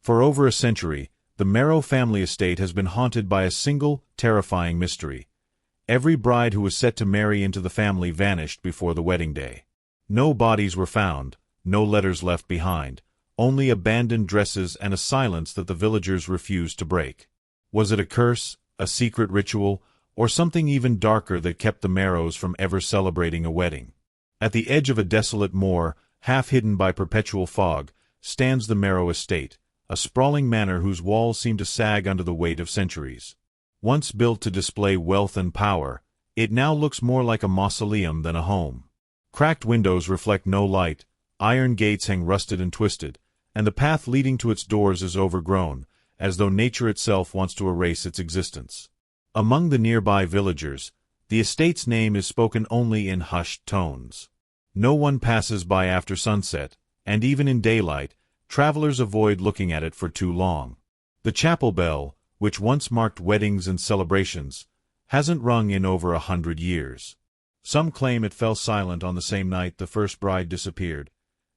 For over a century, the Marrow family estate has been haunted by a single, terrifying mystery. Every bride who was set to marry into the family vanished before the wedding day. No bodies were found, no letters left behind, only abandoned dresses and a silence that the villagers refused to break. Was it a curse, a secret ritual, or something even darker that kept the Marrows from ever celebrating a wedding? At the edge of a desolate moor, half hidden by perpetual fog, stands the Marrow estate, a sprawling manor whose walls seem to sag under the weight of centuries. Once built to display wealth and power, it now looks more like a mausoleum than a home. Cracked windows reflect no light, iron gates hang rusted and twisted, and the path leading to its doors is overgrown, as though nature itself wants to erase its existence. Among the nearby villagers, the estate's name is spoken only in hushed tones. No one passes by after sunset, and even in daylight, travelers avoid looking at it for too long. The chapel bell, which once marked weddings and celebrations, hasn't rung in over 100 years. Some claim it fell silent on the same night the first bride disappeared,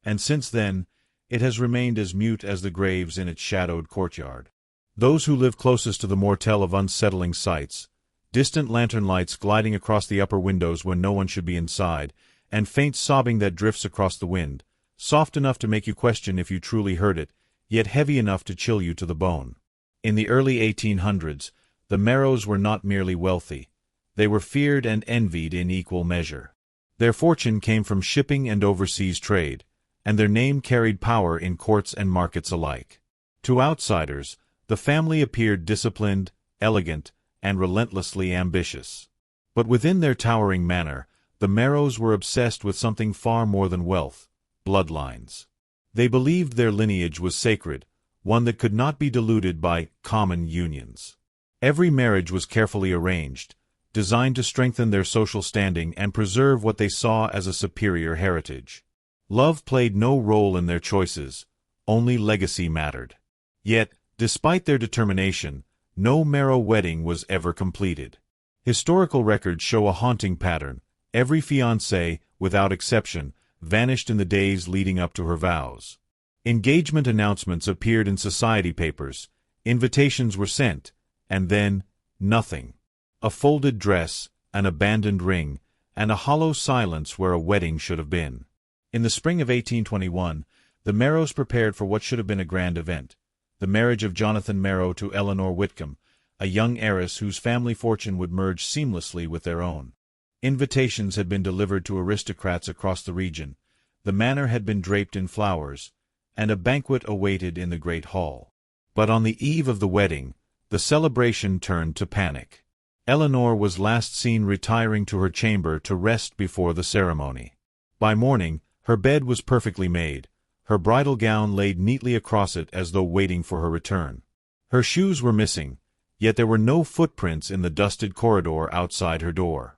and since then, it has remained as mute as the graves in its shadowed courtyard. Those who live closest to the moor tell of unsettling sights, distant lantern lights gliding across the upper windows when no one should be inside, and faint sobbing that drifts across the wind, soft enough to make you question if you truly heard it, yet heavy enough to chill you to the bone. In the early 1800s, the Marrows were not merely wealthy. They were feared and envied in equal measure. Their fortune came from shipping and overseas trade, and their name carried power in courts and markets alike. To outsiders, the family appeared disciplined, elegant, and relentlessly ambitious. But within their towering manor, the Marrows were obsessed with something far more than wealth: bloodlines. They believed their lineage was sacred, one that could not be diluted by common unions. Every marriage was carefully arranged, designed to strengthen their social standing and preserve what they saw as a superior heritage. Love played no role in their choices, only legacy mattered. Yet, despite their determination, no Marrow wedding was ever completed. Historical records show a haunting pattern. Every fiancée, without exception, vanished in the days leading up to her vows. Engagement announcements appeared in society papers, invitations were sent, and then, nothing. A folded dress, an abandoned ring, and a hollow silence where a wedding should have been. In the spring of 1821, the Marrows prepared for what should have been a grand event: the marriage of Jonathan Marrow to Eleanor Whitcomb, a young heiress whose family fortune would merge seamlessly with their own. Invitations had been delivered to aristocrats across the region, the manor had been draped in flowers, and a banquet awaited in the great hall. But on the eve of the wedding, the celebration turned to panic. Eleanor was last seen retiring to her chamber to rest before the ceremony. By morning, her bed was perfectly made, her bridal gown laid neatly across it as though waiting for her return. Her shoes were missing, yet there were no footprints in the dusted corridor outside her door.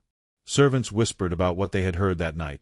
Servants whispered about what they had heard that night: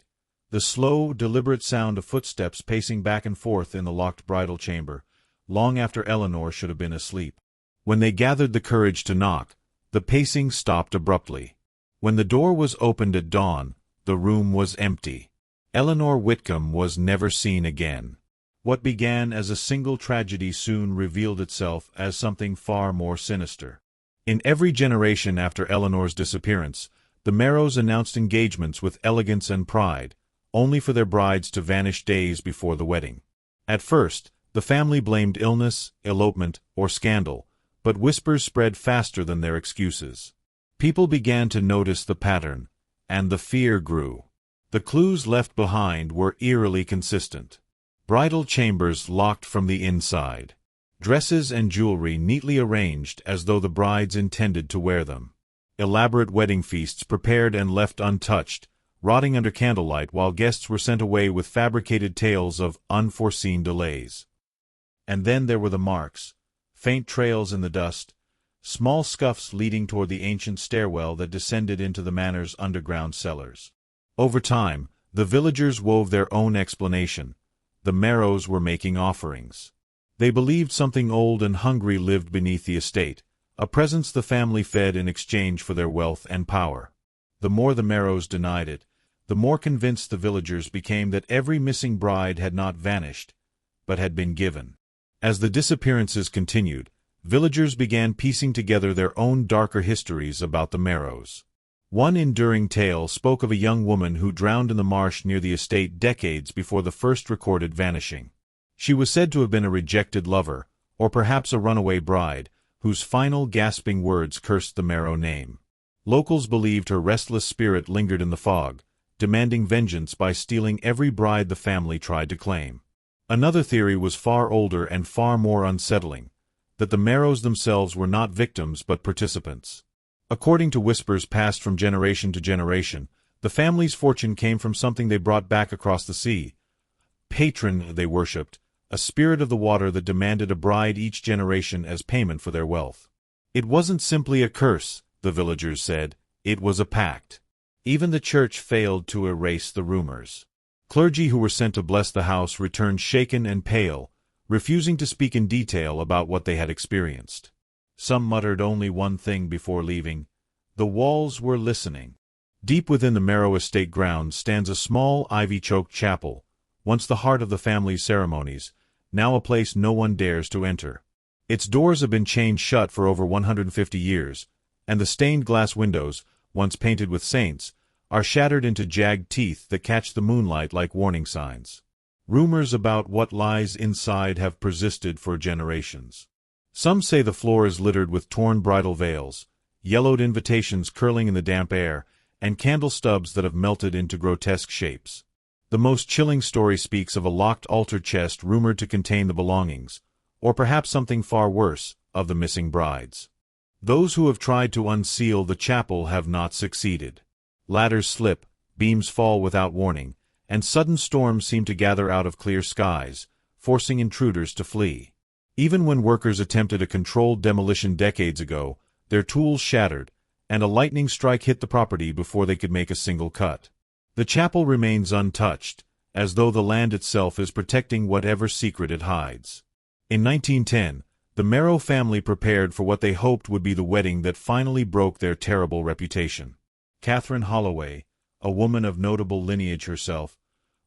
the slow, deliberate sound of footsteps pacing back and forth in the locked bridal chamber, long after Eleanor should have been asleep. When they gathered the courage to knock, the pacing stopped abruptly. When the door was opened at dawn, the room was empty. Eleanor Whitcomb was never seen again. What began as a single tragedy soon revealed itself as something far more sinister. In every generation after Eleanor's disappearance, the Marrows announced engagements with elegance and pride, only for their brides to vanish days before the wedding. At first, the family blamed illness, elopement, or scandal, but whispers spread faster than their excuses. People began to notice the pattern, and the fear grew. The clues left behind were eerily consistent. Bridal chambers locked from the inside. Dresses and jewelry neatly arranged as though the brides intended to wear them. Elaborate wedding feasts prepared and left untouched, rotting under candlelight while guests were sent away with fabricated tales of unforeseen delays. And then there were the marks, faint trails in the dust, small scuffs leading toward the ancient stairwell that descended into the manor's underground cellars. Over time, the villagers wove their own explanation. The Marrows were making offerings. They believed something old and hungry lived beneath the estate, a presence the family fed in exchange for their wealth and power. The more the Marrows denied it, the more convinced the villagers became that every missing bride had not vanished, but had been given. As the disappearances continued, villagers began piecing together their own darker histories about the Marrows. One enduring tale spoke of a young woman who drowned in the marsh near the estate decades before the first recorded vanishing. She was said to have been a rejected lover, or perhaps a runaway bride, whose final gasping words cursed the Marrow name. Locals believed her restless spirit lingered in the fog, demanding vengeance by stealing every bride the family tried to claim. Another theory was far older and far more unsettling, that the Marrows themselves were not victims but participants. According to whispers passed from generation to generation, the family's fortune came from something they brought back across the sea. Patron they worshipped, a spirit of the water that demanded a bride each generation as payment for their wealth. It wasn't simply a curse, the villagers said, it was a pact. Even the church failed to erase the rumors. Clergy who were sent to bless the house returned shaken and pale, refusing to speak in detail about what they had experienced. Some muttered only one thing before leaving: the walls were listening. Deep within the Marrow estate grounds stands a small ivy-choked chapel, once the heart of the family's ceremonies, now a place no one dares to enter. Its doors have been chained shut for over 150 years, and the stained glass windows, once painted with saints, are shattered into jagged teeth that catch the moonlight like warning signs. Rumors about what lies inside have persisted for generations. Some say the floor is littered with torn bridal veils, yellowed invitations curling in the damp air, and candle stubs that have melted into grotesque shapes. The most chilling story speaks of a locked altar chest rumored to contain the belongings, or perhaps something far worse, of the missing brides. Those who have tried to unseal the chapel have not succeeded. Ladders slip, beams fall without warning, and sudden storms seem to gather out of clear skies, forcing intruders to flee. Even when workers attempted a controlled demolition decades ago, their tools shattered, and a lightning strike hit the property before they could make a single cut. The chapel remains untouched, as though the land itself is protecting whatever secret it hides. In 1910, the Marrow family prepared for what they hoped would be the wedding that finally broke their terrible reputation. Catherine Holloway, a woman of notable lineage herself,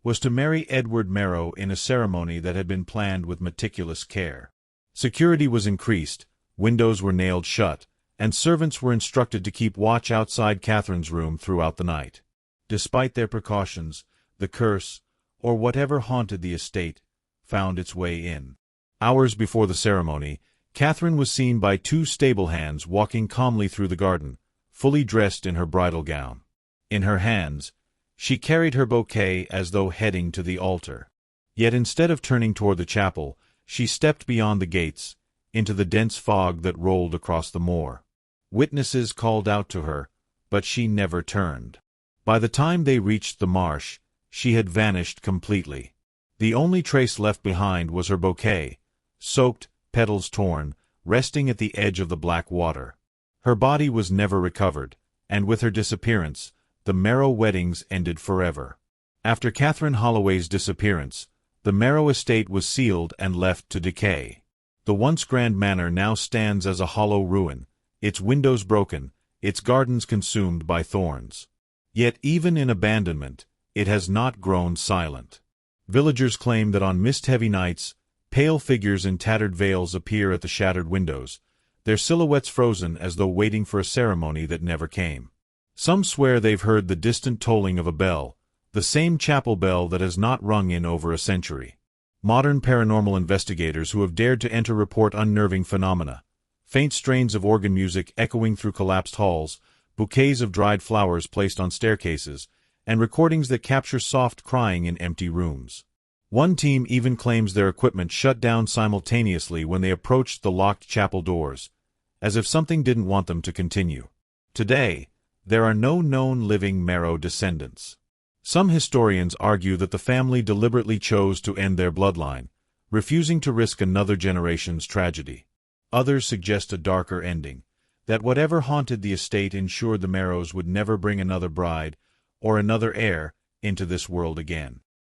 was to marry Edward Marrow in a ceremony that had been planned with meticulous care. Security was increased, windows were nailed shut, and servants were instructed to keep watch outside Catherine's room throughout the night. Despite their precautions, the curse, or whatever haunted the estate, found its way in. Hours before the ceremony, Catherine was seen by two stable hands walking calmly through the garden, fully dressed in her bridal gown. In her hands, she carried her bouquet as though heading to the altar. Yet instead of turning toward the chapel, she stepped beyond the gates, into the dense fog that rolled across the moor. Witnesses called out to her, but she never turned. By the time they reached the marsh, she had vanished completely. The only trace left behind was her bouquet, soaked, petals torn, resting at the edge of the black water. Her body was never recovered, and with her disappearance, the Marrow weddings ended forever. After Catherine Holloway's disappearance, the Marrow estate was sealed and left to decay. The once grand manor now stands as a hollow ruin, its windows broken, its gardens consumed by thorns. Yet even in abandonment, it has not grown silent. Villagers claim that on mist-heavy nights, pale figures in tattered veils appear at the shattered windows, their silhouettes frozen as though waiting for a ceremony that never came. Some swear they've heard the distant tolling of a bell, the same chapel bell that has not rung in over a century. Modern paranormal investigators who have dared to enter report unnerving phenomena: faint strains of organ music echoing through collapsed halls, bouquets of dried flowers placed on staircases, and recordings that capture soft crying in empty rooms. One team even claims their equipment shut down simultaneously when they approached the locked chapel doors, as if something didn't want them to continue. Today, there are no known living Marrow descendants. Some historians argue that the family deliberately chose to end their bloodline, refusing to risk another generation's tragedy. Others suggest a darker ending, that whatever haunted the estate ensured the Marrows would never bring another bride or another heir into this world again.